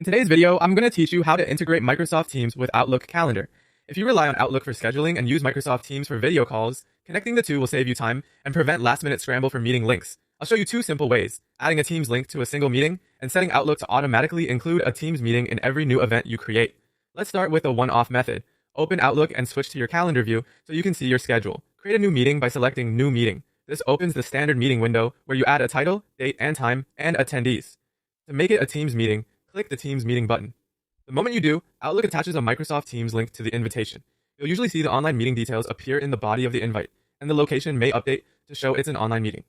In today's video, I'm going to teach you how to integrate Microsoft Teams with Outlook Calendar. If you rely on Outlook for scheduling and use Microsoft Teams for video calls, connecting the two will save you time and prevent last-minute scramble for meeting links. I'll show you two simple ways: adding a Teams link to a single meeting and setting Outlook to automatically include a Teams meeting in every new event you create. Let's start with the one-off method. Open Outlook and switch to your calendar view so you can see your schedule. Create a new meeting by selecting New Meeting. This opens the standard meeting window where you add a title, date and time, and attendees. To make it a Teams meeting, click the Teams meeting button. The moment you do, Outlook attaches a Microsoft Teams link to the invitation. You'll usually see the online meeting details appear in the body of the invite, and the location may update to show it's an online meeting.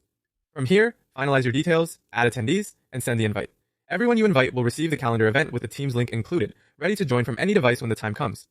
From here, finalize your details, add attendees, and send the invite. Everyone you invite will receive the calendar event with the Teams link included, ready to join from any device when the time comes.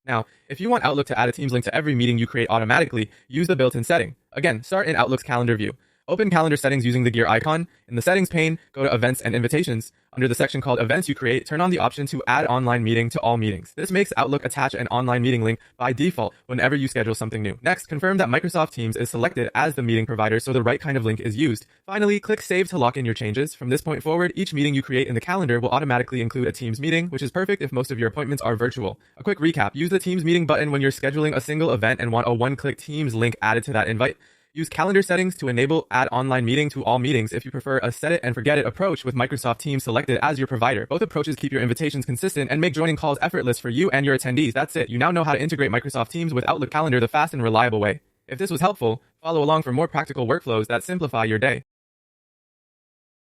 Now, if you want Outlook to add a Teams link to every meeting you create automatically, use the built-in setting. Again, start in Outlook's calendar view. Open calendar settings using the gear icon. In the settings pane, go to events and invitations. Under the section called events you create, turn on the option to add online meeting to all meetings. This makes Outlook attach an online meeting link by default whenever you schedule something new. Next, confirm that Microsoft Teams is selected as the meeting provider so the right kind of link is used. Finally, click save to lock in your changes. From this point forward, each meeting you create in the calendar will automatically include a Teams meeting, which is perfect if most of your appointments are virtual. A quick recap: use the Teams meeting button when you're scheduling a single event and want a one-click Teams link added to that invite. Use calendar settings to enable add online meeting to all meetings if you prefer a set it and forget it approach with Microsoft Teams selected as your provider. Both approaches keep your invitations consistent and make joining calls effortless for you and your attendees. That's it. You now know how to integrate Microsoft Teams with Outlook Calendar the fast and reliable way. If this was helpful, follow along for more practical workflows that simplify your day.